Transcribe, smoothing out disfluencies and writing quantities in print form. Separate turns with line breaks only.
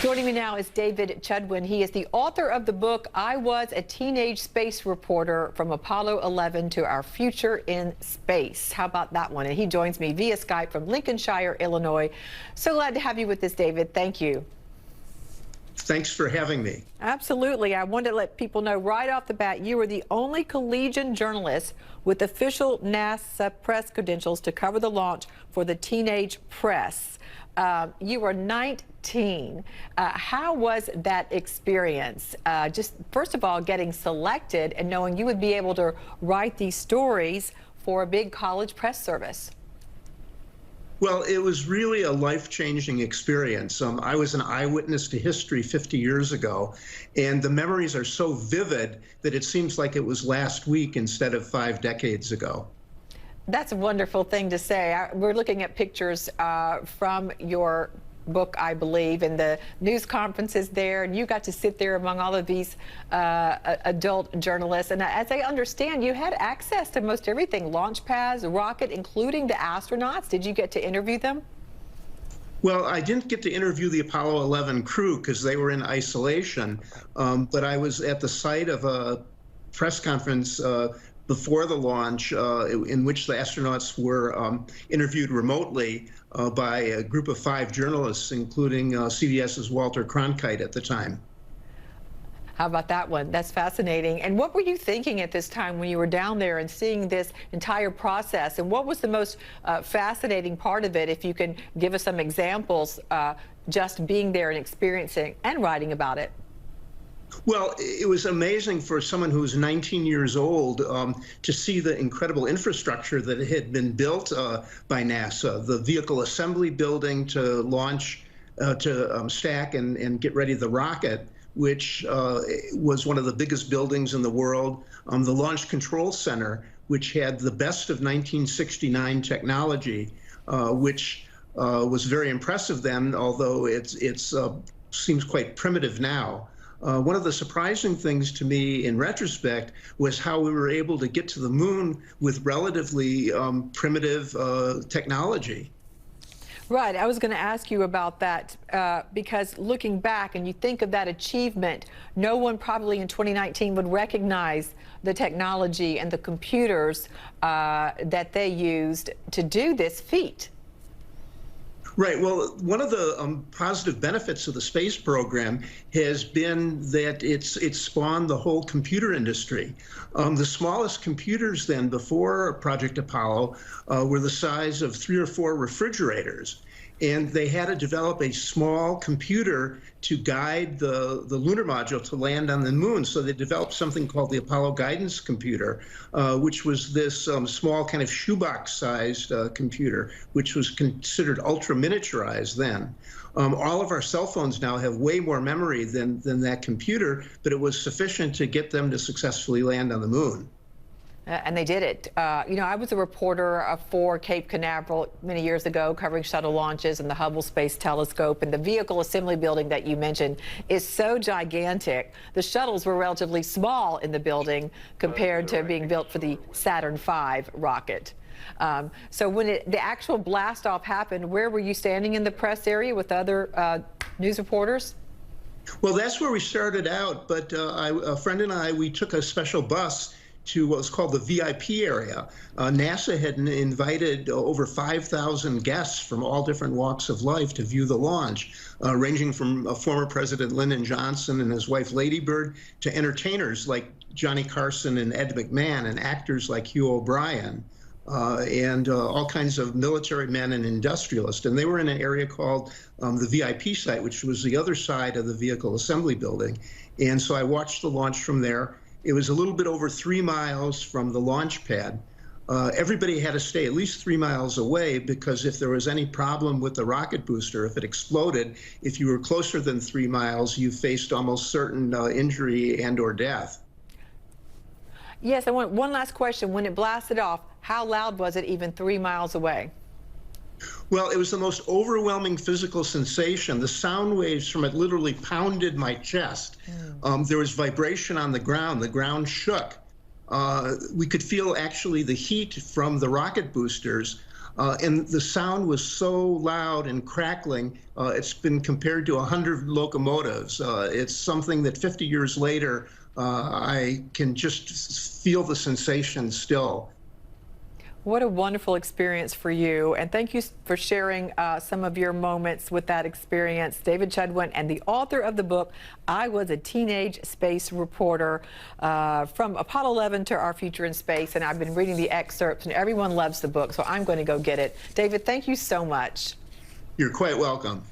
Joining me now is David Chudwin. He is the author of the book, I Was a Teenage Space Reporter from Apollo 11 to Our Future in Space. How about that one? And he joins me via Skype from Lincolnshire, Illinois. So glad to have you with us, David. Thank you.
Thanks for having me.
Absolutely. I wanted to let people know right off the bat, you are the only collegiate journalist with official NASA press credentials to cover the launch for the teenage press. You were 19. How was that experience? Just first of all, getting selected and knowing you would be able to write these stories for a big college press service.
Well, it was really a life-changing experience. I was an eyewitness to history 50 years ago, and the memories are so vivid that it seems like it was last week instead of 5 decades ago.
That's a wonderful thing to say. We're looking at pictures from your book, I believe, and the news conferences there, and you got to sit there among all of these adult journalists. And as I understand, you had access to most everything, launch pads, rocket, including the astronauts. Did you get to interview them?
Well, I didn't get to interview the Apollo 11 crew because they were in isolation, but I was at the site of a press conference before the launch, in which the astronauts were interviewed remotely by a group of 5 journalists, including CBS's Walter Cronkite at the time.
How about that one? That's fascinating. And what were you thinking at this time when you were down there and seeing this entire process? And what was the most fascinating part of it, if you can give us some examples, just being there and experiencing and writing about it?
Well, it was amazing for someone who was 19 years old to see the incredible infrastructure that had been built by NASA, the vehicle assembly building to launch, to stack and get ready the rocket, which was one of the biggest buildings in the world, the Launch Control Center, which had the best of 1969 technology, which was very impressive then, although it seems quite primitive now. One of the surprising things to me in retrospect was how we were able to get to the moon with relatively primitive technology.
Right. I was going to ask you about that because looking back and you think of that achievement, no one probably in 2019 would recognize the technology and the computers that they used to do this feat.
Right. Well, one of the positive benefits of the space program has been that it's spawned the whole computer industry. The smallest computers then before Project Apollo were the size of 3 or 4 refrigerators. And they had to develop a small computer to guide the lunar module to land on the moon. So they developed something called the Apollo Guidance Computer, which was this small kind of shoebox-sized computer, which was considered ultra-miniaturized then. All of our cell phones now have way more memory than that computer, but it was sufficient to get them to successfully land on the moon.
And they did it. You know, I was a reporter for Cape Canaveral many years ago, covering shuttle launches and the Hubble Space Telescope. And the vehicle assembly building that you mentioned is so gigantic. The shuttles were relatively small in the building compared to being built for the Saturn V rocket. So when the actual blast off happened, where were you standing in the press area with other news reporters?
Well, that's where we started out. But a friend and I, we took a special bus to what was called the VIP area. NASA had invited over 5,000 guests from all different walks of life to view the launch, ranging from former President Lyndon Johnson and his wife Lady Bird to entertainers like Johnny Carson and Ed McMahon and actors like Hugh O'Brien. And all kinds of military men and industrialists. And they were in an area called the VIP site, which was the other side of the vehicle assembly building. And so I watched the launch from there. It was a little bit over 3 miles from the launch pad. Everybody had to stay at least 3 miles away because if there was any problem with the rocket booster, if it exploded, if you were closer than 3 miles, you faced almost certain injury and or death.
Yes, I want one last question. When it blasted off, how loud was it even 3 miles away?
Well, it was the most overwhelming physical sensation. The sound waves from it literally pounded my chest. There was vibration on the ground shook. We could feel actually the heat from the rocket boosters. And the sound was so loud and crackling, it's been compared to 100 locomotives. It's something that 50 years later, I can just feel the sensation still.
What a wonderful experience for you. And thank you for sharing some of your moments with that experience. David Chudwin, and the author of the book, I Was a Teenage Space Reporter, From Apollo 11 to Our Future in Space. And I've been reading the excerpts, and everyone loves the book, so I'm going to go get it. David, thank you so much.
You're quite welcome.